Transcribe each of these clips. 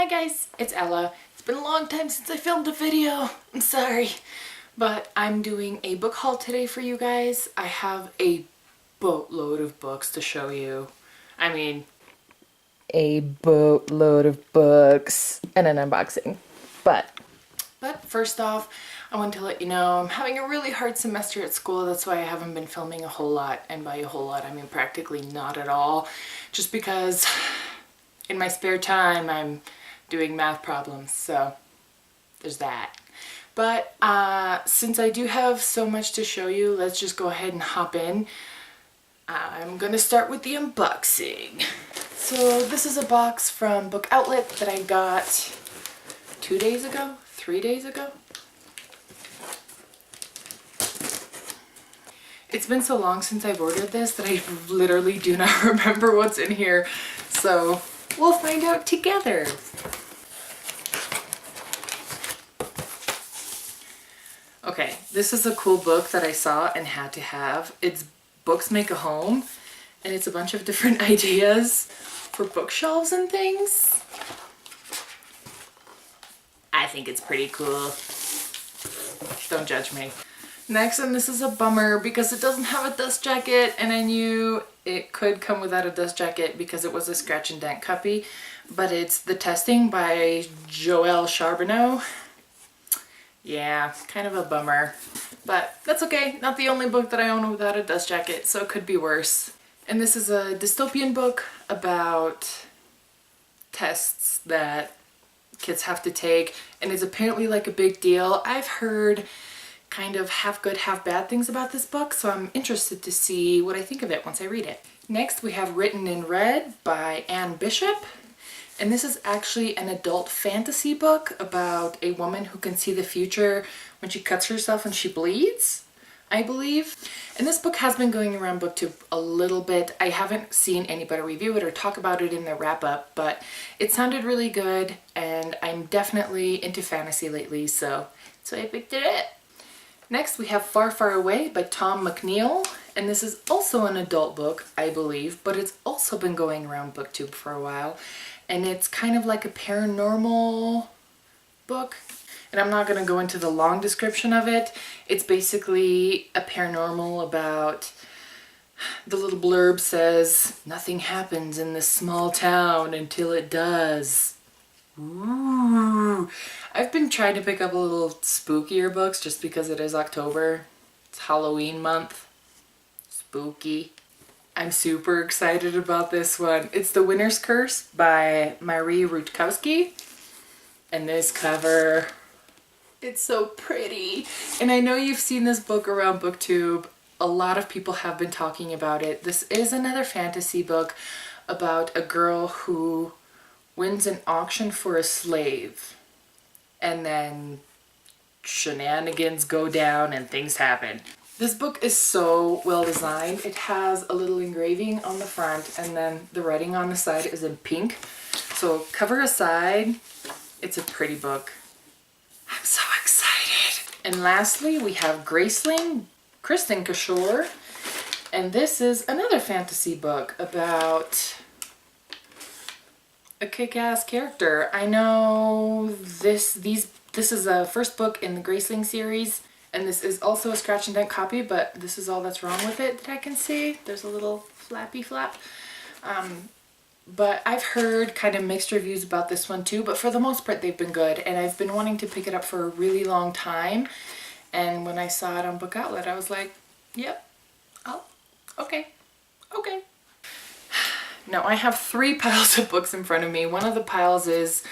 Hi guys, it's Ella. It's been a long time since I filmed a video. I'm sorry. But I'm doing a book haul today for you guys. I have a boatload of books to show you. I mean, a boatload of books and an unboxing. But first off, I want to let you know I'm having a really hard semester at school. That's why I haven't been filming a whole lot. And by a whole lot, I mean practically not at all. Just because in my spare time, I'm doing math problems, so there's that. But since I do have so much to show you, let's just go ahead and hop in. I'm gonna start with the unboxing. So this is a box from Book Outlet that I got 3 days ago. It's been so long since I've ordered this that I literally do not remember what's in here. So we'll find out together. Okay, this is a cool book that I saw and had to have. It's Books Make a Home, and it's a bunch of different ideas for bookshelves and things. I think it's pretty cool. Don't judge me. Next, and this is a bummer because it doesn't have a dust jacket, and I knew it could come without a dust jacket because it was a scratch and dent copy, but it's The Testing by Joelle Charbonneau. Yeah, kind of a bummer, but that's okay. Not the only book that I own without a dust jacket, so it could be worse. And this is a dystopian book about tests that kids have to take, and it's apparently like a big deal. I've heard kind of half good, half bad things about this book, so I'm interested to see what I think of it once I read it. Next, we have Written in Red by Anne Bishop. And this is actually an adult fantasy book about a woman who can see the future when she cuts herself and she bleeds, I believe. And this book has been going around BookTube a little bit. I haven't seen anybody review it or talk about it in the wrap-up, but it sounded really good, and I'm definitely into fantasy lately, so I picked it up. Next, we have Far, Far Away by Tom McNeill, and this is also an adult book, I believe, but it's also been going around BookTube for a while. And it's kind of like a paranormal book. And I'm not going to go into the long description of it. It's basically a paranormal about, the little blurb says, nothing happens in this small town until it does. Ooh. I've been trying to pick up a little spookier books just because it is October. It's Halloween month. Spooky. I'm super excited about this one. It's The Winner's Curse by Marie Rutkowski. And this cover, it's so pretty. And I know you've seen this book around BookTube. A lot of people have been talking about it. This is another fantasy book about a girl who wins an auction for a slave. And then shenanigans go down and things happen. This book is so well designed. It has a little engraving on the front, and then the writing on the side is in pink. So cover aside, it's a pretty book. I'm so excited. And lastly, we have Graceling, Kristin Cashore. And this is another fantasy book about a kick-ass character. I know this is a first book in the Graceling series. And this is also a scratch and dent copy, but this is all that's wrong with it that I can see. There's a little flappy flap. But I've heard kind of mixed reviews about this one too, but for the most part they've been good. And I've been wanting to pick it up for a really long time. And when I saw it on Book Outlet, I was like, yep, oh, okay. Now I have 3 piles of books in front of me. One of the piles is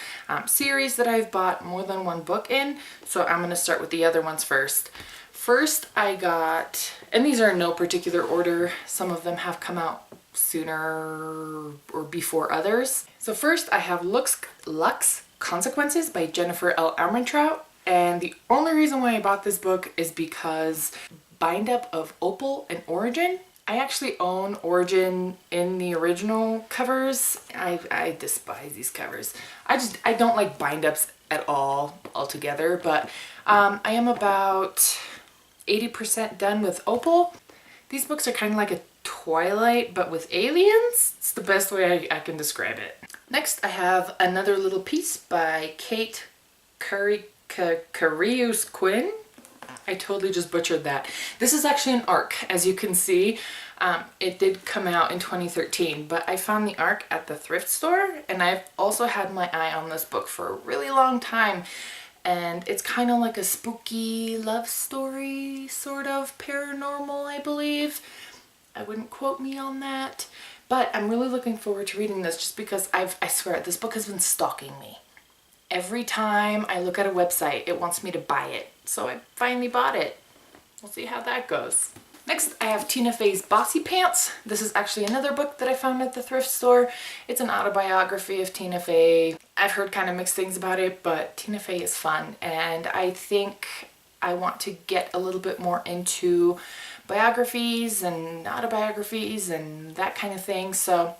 series that I've bought more than one book in, so I'm going to start with the other ones first. First I got, and these are in no particular order, some of them have come out sooner or before others. So first I have Lux Consequences by Jennifer L. Armentrout, and the only reason why I bought this book is because bind up of Opal and Origin. I actually own Origin in the original covers. I despise these covers. I don't like bind-ups at all altogether, but I am about 80% done with Opal. These books are kind of like a Twilight, but with aliens. It's the best way I can describe it. Next, I have another little piece by Kate Karius Quinn. I totally just butchered that. This is actually an ARC, as you can see. It did come out in 2013, but I found the ARC at the thrift store, and I've also had my eye on this book for a really long time. And it's kind of like a spooky love story, sort of paranormal, I believe. I wouldn't quote me on that, but I'm really looking forward to reading this just because I swear, this book has been stalking me. Every time I look at a website, it wants me to buy it. So I finally bought it. We'll see how that goes. Next, I have Tina Fey's Bossy Pants. This is actually another book that I found at the thrift store. It's an autobiography of Tina Fey. I've heard kind of mixed things about it, but Tina Fey is fun. And I think I want to get a little bit more into biographies and autobiographies and that kind of thing. So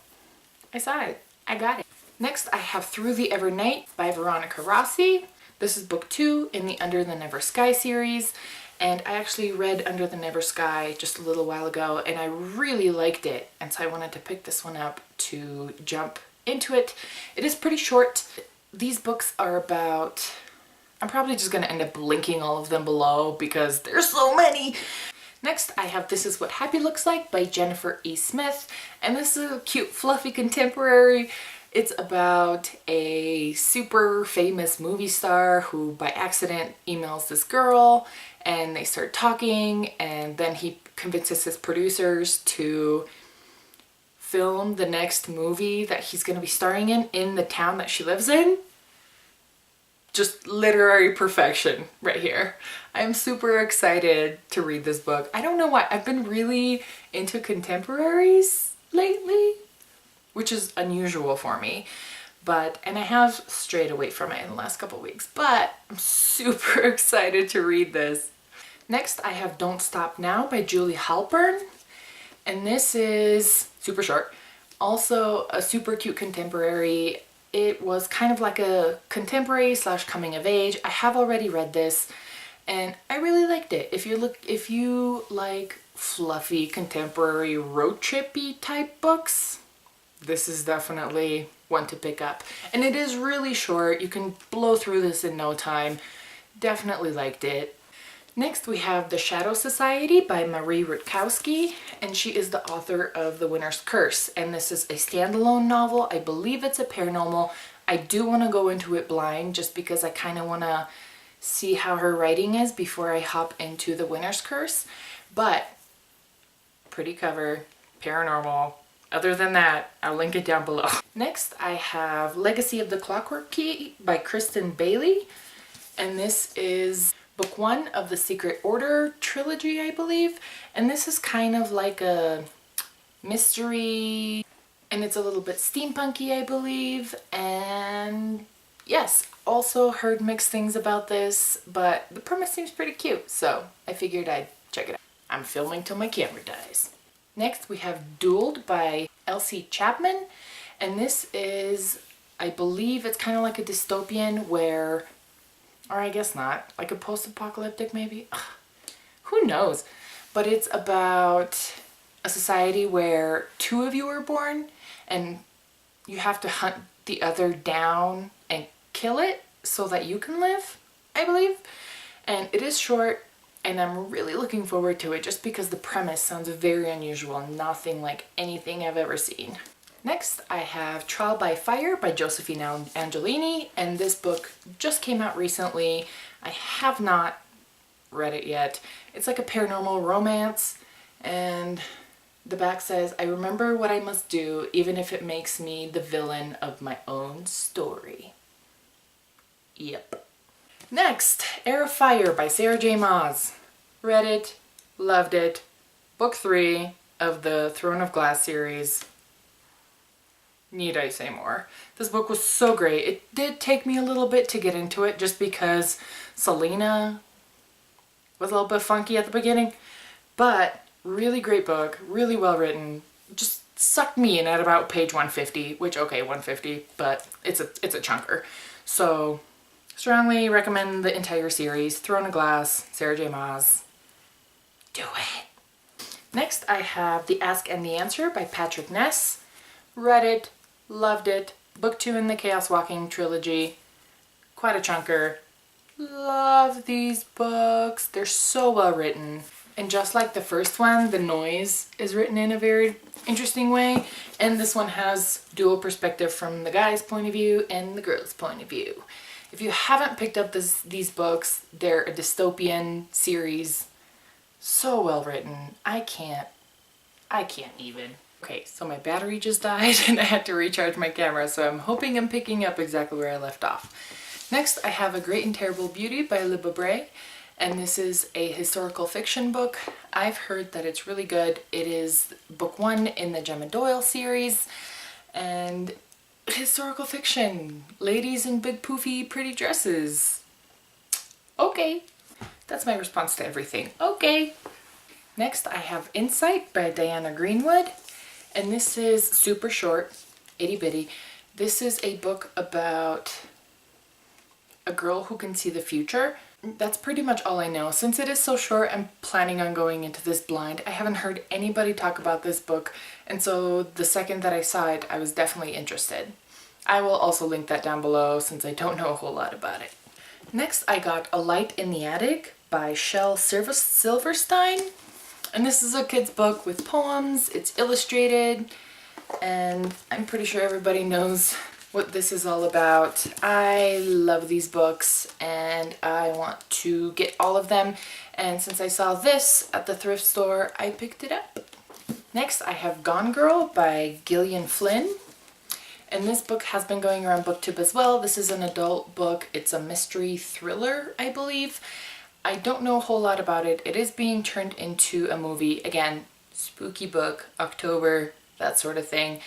I saw it. I got it. Next, I have Through the Ever Night by Veronica Rossi. This is book 2 in the Under the Never Sky series. And I actually read Under the Never Sky just a little while ago, and I really liked it. And so I wanted to pick this one up to jump into it. It is pretty short. These books are about... I'm probably just going to end up linking all of them below because there's so many. Next, I have This Is What Happy Looks Like by Jennifer E. Smith. And this is a cute, fluffy contemporary. It's about a super famous movie star who by accident emails this girl, and they start talking, and then he convinces his producers to film the next movie that he's going to be starring in the town that she lives in. Just literary perfection right here. I'm super excited to read this book. I don't know why. I've been really into contemporaries lately, which is unusual for me. And I have strayed away from it in the last couple of weeks, but I'm super excited to read this. Next, I have Don't Stop Now by Julie Halpern. And this is super short. Also a super cute contemporary. It was kind of like a contemporary / coming of age. I have already read this and I really liked it. If you like fluffy contemporary road trippy type books, this is definitely one to pick up. And it is really short. You can blow through this in no time. Definitely liked it. Next, we have The Shadow Society by Marie Rutkowski, and she is the author of The Winter's Curse. And this is a standalone novel. I believe it's a paranormal. I do want to go into it blind just because I kind of want to see how her writing is before I hop into The Winter's Curse. But pretty cover, paranormal. Other than that, I'll link it down below. Next, I have Legacy of the Clockwork Key by Kristen Bailey. And this is book 1 of the Secret Order trilogy, I believe. And this is kind of like a mystery, and it's a little bit steampunky, I believe. And yes, also heard mixed things about this, but the premise seems pretty cute, so I figured I'd check it out. I'm filming till my camera dies. Next, we have Dueled by Elsie Chapman, and this is, I believe it's kind of like a dystopian where, or I guess not, like a post-apocalyptic maybe? Ugh, who knows? But it's about a society where 2 of you are born and you have to hunt the other down and kill it so that you can live, I believe. And it is short, and I'm really looking forward to it just because the premise sounds very unusual, nothing like anything I've ever seen. Next, I have Trial by Fire by Josephine Angelini, and this book just came out recently. I have not read it yet. It's like a paranormal romance, and the back says, I remember what I must do even if it makes me the villain of my own story. Yep. Next, Heir of Fire by Sarah J. Maas. Read it, loved it. Book 3 of the Throne of Glass series. Need I say more? This book was so great. It did take me a little bit to get into it just because Selena was a little bit funky at the beginning, but really great book, really well written, just sucked me in at about page 150, which okay, 150, but it's a chunker. So strongly recommend the entire series. Throne of Glass, Sarah J. Maas. Do it. Next, I have The Ask and the Answer by Patrick Ness. Read it, loved it, Book 2 in the Chaos Walking trilogy. Quite a chunker. Love these books. They're so well written. And just like the first one, the noise is written in a very interesting way. And this one has dual perspective from the guy's point of view and the girl's point of view. If you haven't picked up these books, they're a dystopian series. So well written. I can't even. Okay, so my battery just died and I had to recharge my camera, so I'm hoping I'm picking up exactly where I left off. Next, I have A Great and Terrible Beauty by Libba Bray, and this is a historical fiction book. I've heard that it's really good. It is book 1 in the Gemma Doyle series, and historical fiction. Ladies in big poofy pretty dresses. Okay. That's my response to everything. Okay. Next, I have Insight by Diana Greenwood. And this is super short, itty bitty. This is a book about a girl who can see the future. That's pretty much all I know. Since it is so short, I'm planning on going into this blind. I haven't heard anybody talk about this book, and so the second that I saw it, I was definitely interested. I will also link that down below since I don't know a whole lot about it. Next, I got A Light in the Attic by Shel Silverstein. And this is a kid's book with poems. It's illustrated, and I'm pretty sure everybody knows what this is all about. I love these books and I want to get all of them, and since I saw this at the thrift store, I picked it up. Next, I have Gone Girl by Gillian Flynn, and this book has been going around BookTube as well. This is an adult book. It's a mystery thriller, I believe. I don't know a whole lot about it. It is being turned into a movie. Again, spooky book, October, that sort of thing.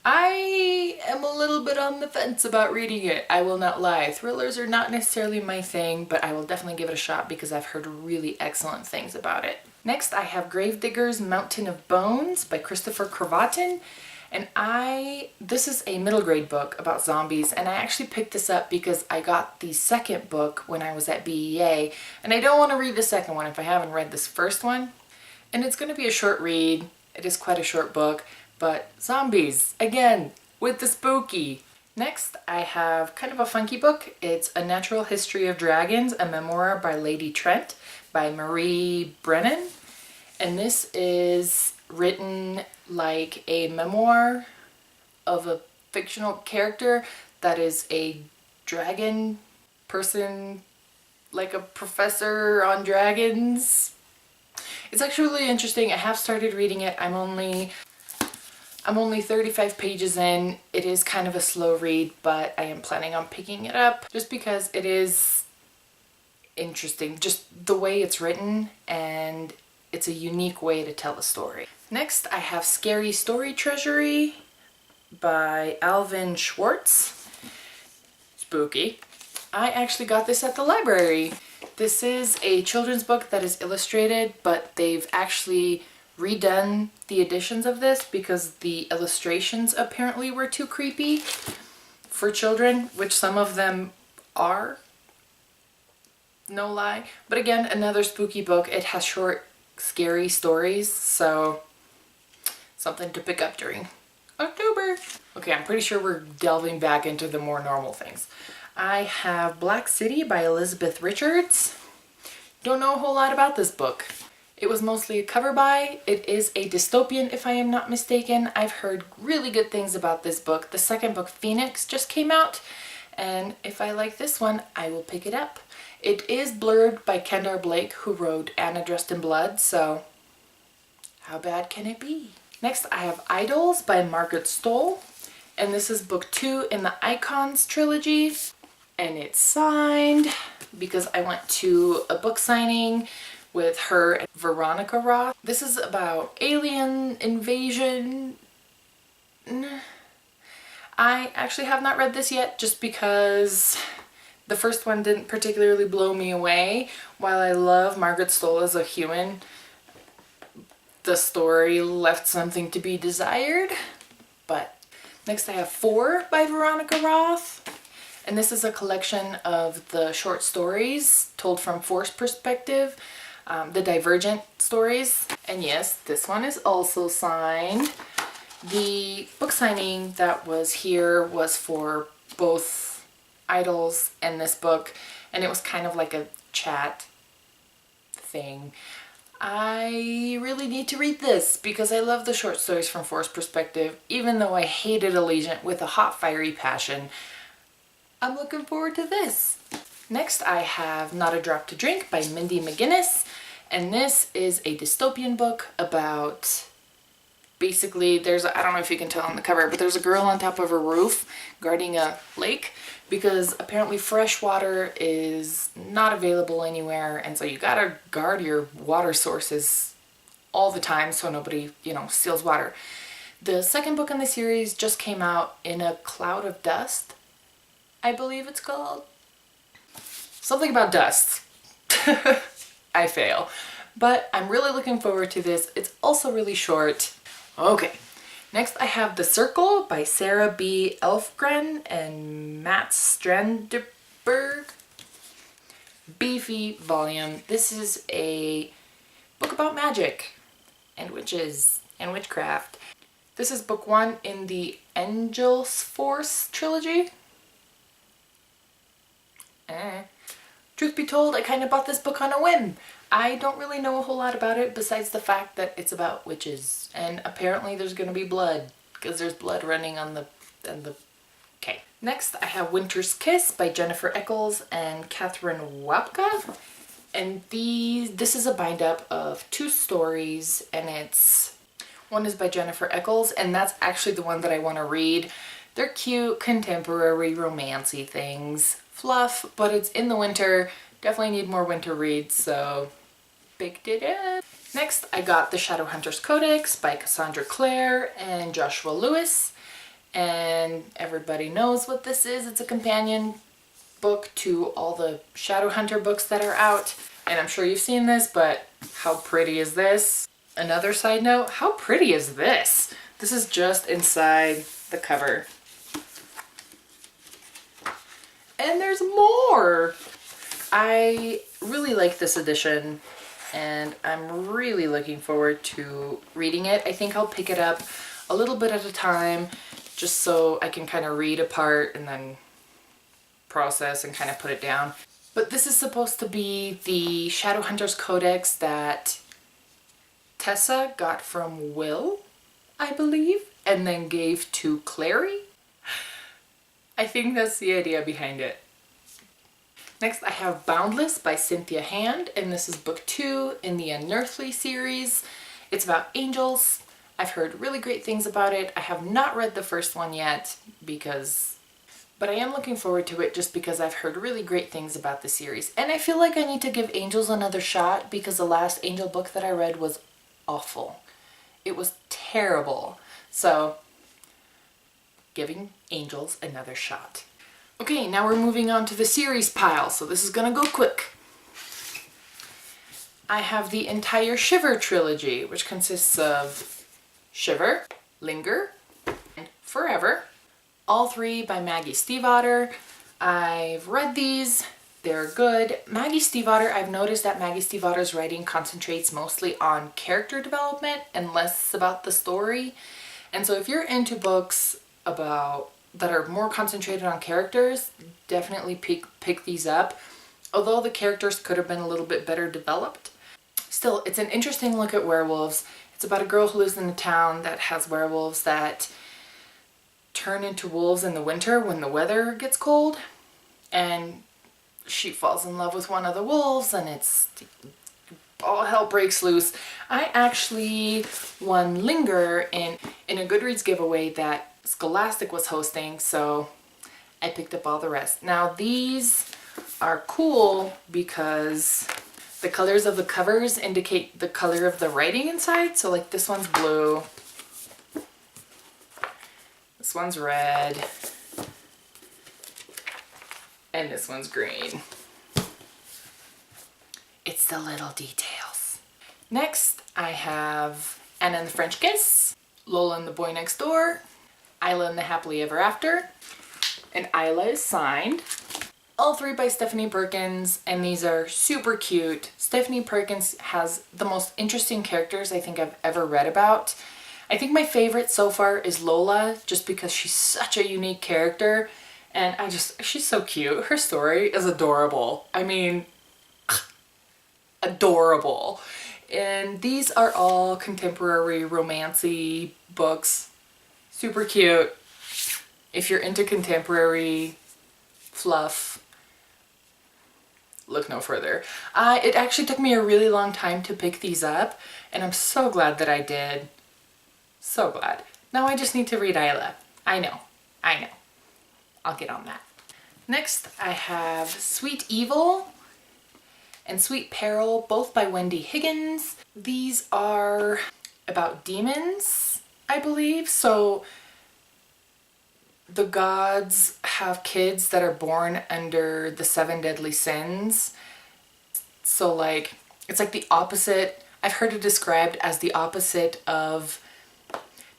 I am a little bit on the fence about reading it, I will not lie. Thrillers are not necessarily my thing, but I will definitely give it a shot because I've heard really excellent things about it. Next, I have Gravedigger's Mountain of Bones by Christopher Cravatin. And this is a middle grade book about zombies, and I actually picked this up because I got the second book when I was at BEA, and I don't want to read the second one if I haven't read this first one. And it's going to be a short read. It is quite a short book, but zombies, again, with the spooky. Next, I have kind of a funky book. It's A Natural History of Dragons, a memoir by Lady Trent by Marie Brennan. And this is written like a memoir of a fictional character that is a dragon person, like a professor on dragons. It's actually really interesting. I have started reading it. I'm only 35 pages in. It is kind of a slow read, but I am planning on picking it up just because it is interesting. Just the way it's written, and it's a unique way to tell a story. Next, I have Scary Story Treasury by Alvin Schwartz. Spooky. I actually got this at the library. This is a children's book that is illustrated, but they've actually redone the editions of this because the illustrations apparently were too creepy for children, which some of them are. No lie. But again, another spooky book. It has short, scary stories, so something to pick up during October. Okay, I'm pretty sure we're delving back into the more normal things. I have Black City by Elizabeth Richards. Don't know a whole lot about this book. It was mostly a cover buy. It is a dystopian, if I am not mistaken. I've heard really good things about this book. The second book, Phoenix, just came out, and if I like this one, I will pick it up. It is blurred by Kendar Blake, who wrote Anna Dressed in Blood, so how bad can it be? Next, I have Idols by Margaret Stohl, and this is book 2 in the Icons trilogy, and it's signed because I went to a book signing with her and Veronica Roth. This is about alien invasion. I actually have not read this yet just because the first one didn't particularly blow me away. While I love Margaret Stohl as a human, the story left something to be desired. But next I have 4 by Veronica Roth. And this is a collection of the short stories told from 4's perspective, the Divergent stories. And yes, this one is also signed. The book signing that was here was for both Idols and this book, and it was kind of like a chat thing. I really need to read this because I love the short stories from Forced Perspective, even though I hated Allegiant with a hot, fiery passion. I'm looking forward to this. Next, I have Not a Drop to Drink by Mindy McGinnis, and this is a dystopian book about basically I don't know if you can tell on the cover, but there's a girl on top of a roof guarding a lake because apparently fresh water is not available anywhere, and so you gotta guard your water sources all the time so nobody, steals water. The second book in the series just came out, In a Cloud of Dust, I believe it's called. Something about dust. I fail. But I'm really looking forward to this. It's also really short. Okay, next I have The Circle by Sarah B. Elfgren and Matt Stranderberg. Beefy volume. This is a book about magic and witches and witchcraft. This is book 1 in the Angel's Force trilogy. Truth be told, I kind of bought this book on a whim. I don't really know a whole lot about it besides the fact that it's about witches, and apparently there's going to be blood because there's blood running on the Okay. Next, I have Winter's Kiss by Jennifer Eccles and Catherine Wapka, and this is a bind up of 2 stories, and one is by Jennifer Eccles, and that's actually the one that I want to read. They're cute, contemporary, romancy things. Fluff, but it's in the winter. Definitely need more winter reads, so picked it up. Next, I got The Shadowhunters Codex by Cassandra Clare and Joshua Lewis. And everybody knows what this is. It's a companion book to all the Shadowhunter books that are out. And I'm sure you've seen this, but how pretty is this? Another side note, how pretty is this? This is just inside the cover. And there's more! I really like this edition, and I'm really looking forward to reading it. I think I'll pick it up a little bit at a time, just so I can kind of read a part and then process and kind of put it down. But this is supposed to be the Shadowhunters Codex that Tessa got from Will, I believe, and then gave to Clary. I think that's the idea behind it. Next, I have Boundless by Cynthia Hand, and this is book 2 in the Unearthly series. It's about angels. I've heard really great things about it. I have not read the first one yet but I am looking forward to it just because I've heard really great things about the series. And I feel like I need to give Angels another shot because the last Angel book that I read was awful. It was terrible. So, giving Angels another shot. Okay, now we're moving on to the series pile, so this is gonna go quick. I have the entire Shiver trilogy, which consists of Shiver, Linger, and Forever. All 3 by Maggie Stiefvater. I've read these. They're good. Maggie Stiefvater, I've noticed that Maggie Stiefvater's writing concentrates mostly on character development and less about the story. And so if you're into books that are more concentrated on characters, definitely pick these up. Although the characters could have been a little bit better developed. Still, it's an interesting look at werewolves. It's about a girl who lives in a town that has werewolves that turn into wolves in the winter when the weather gets cold. And she falls in love with one of the wolves, and all hell breaks loose. I actually won Linger in a Goodreads giveaway that Scholastic was hosting, so I picked up all the rest. Now these are cool because the colors of the covers indicate the color of the writing inside. So like this one's blue, this one's red, and this one's green. It's the little details. Next, I have Anna and the French Kiss, Lola and the Boy Next Door, Isla and the Happily Ever After, and Isla is signed. All 3 by Stephanie Perkins, and these are super cute. Stephanie Perkins has the most interesting characters I think I've ever read about. I think my favorite so far is Lola, just because she's such a unique character, and she's so cute. Her story is adorable. I mean, adorable. And these are all contemporary romancy books. Super cute. If you're into contemporary fluff, look no further. It actually took me a really long time to pick these up, and I'm so glad that I did. So glad. Now I just need to read Isla. I know. I'll get on that. Next, I have Sweet Evil and Sweet Peril, both by Wendy Higgins. These are about demons, I believe. So the gods have kids that are born under the 7 deadly sins. So like, it's like the opposite. I've heard it described as the opposite of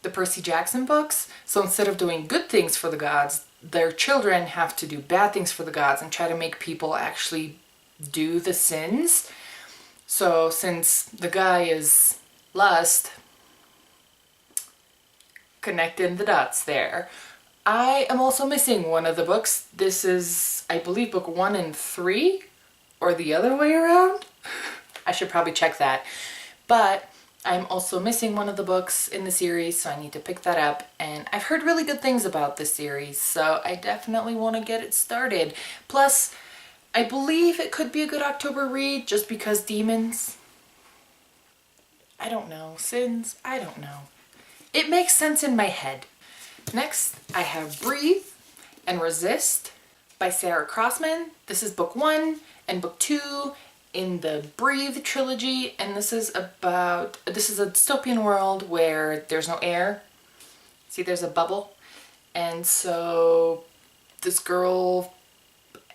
the Percy Jackson books. So instead of doing good things for the gods, their children have to do bad things for the gods and try to make people actually do the sins. So since the guy is lust, connecting the dots there. I am also missing one of the books. This is, I believe, book 1 and 3, or the other way around. I should probably check that. But I'm also missing one of the books in the series, so I need to pick that up. And I've heard really good things about this series, so I definitely want to get it started. Plus, I believe it could be a good October read just because demons. I don't know. Sins? I don't know. It makes sense in my head. Next, I have Breathe and Resist by Sarah Crossman. This is book 1 and book 2 in the Breathe trilogy, and this is a dystopian world where there's no air. See, there's a bubble, and so this girl,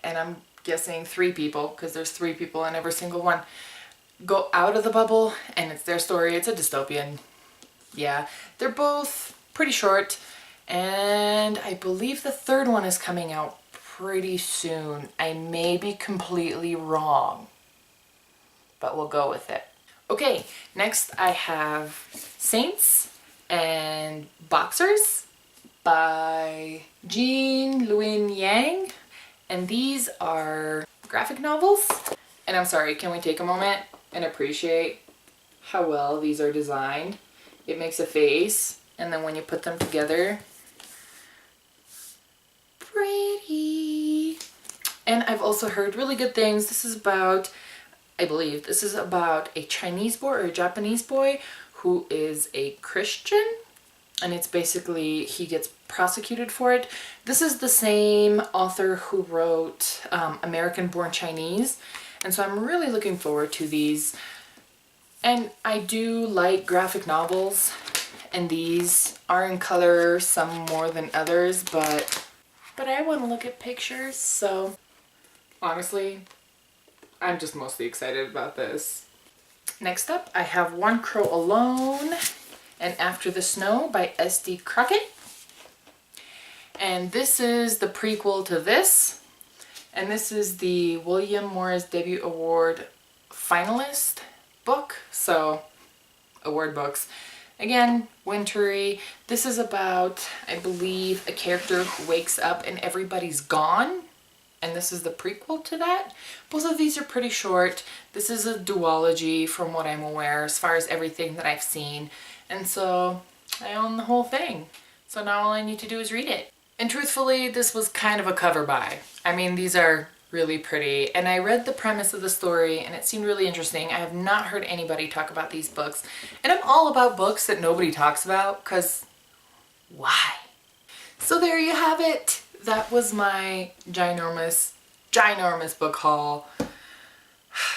and I'm guessing 3 people, because there's 3 people in every single one, go out of the bubble, and it's their story. It's a dystopian. Yeah, they're both pretty short, and I believe the 3rd one is coming out pretty soon. I may be completely wrong, but we'll go with it. Okay, next I have Saints and Boxers by Jean Luen Yang, and these are graphic novels. And I'm sorry, can we take a moment and appreciate how well these are designed? It makes a face, and then when you put them together, pretty. And I've also heard really good things. This is about, I believe, this is about a Chinese boy or a Japanese boy who is a Christian, and it's basically, he gets prosecuted for it. This is the same author who wrote American Born Chinese, and so I'm really looking forward to these. And I do like graphic novels, and these are in color, some more than others, but I want to look at pictures, so honestly, I'm just mostly excited about this. Next up, I have One Crow Alone and After the Snow by S.D. Crockett. And this is the prequel to this. And this is the William Morris Debut Award finalist book. So, award books. Again, wintry. This is about, I believe, a character who wakes up and everybody's gone. And this is the prequel to that. Both of these are pretty short. This is a duology from what I'm aware as far as everything that I've seen. And so I own the whole thing. So now all I need to do is read it. And truthfully, this was kind of a cover buy. I mean, these are really pretty. And I read the premise of the story and it seemed really interesting. I have not heard anybody talk about these books. And I'm all about books that nobody talks about, because why? So there you have it. That was my ginormous book haul.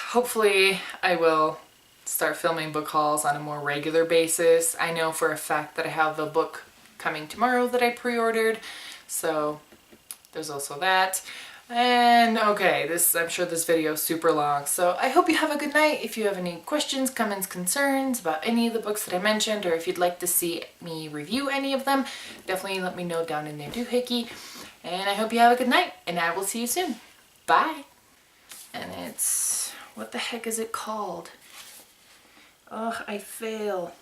Hopefully I will start filming book hauls on a more regular basis. I know for a fact that I have a book coming tomorrow that I pre-ordered, so there's also that. And okay, I'm sure this video is super long, so I hope you have a good night. If you have any questions, comments, concerns about any of the books that I mentioned, or if you'd like to see me review any of them, definitely let me know down in the doohickey. And I hope you have a good night, and I will see you soon. Bye. And it's, what the heck is it called? Ugh, I fail.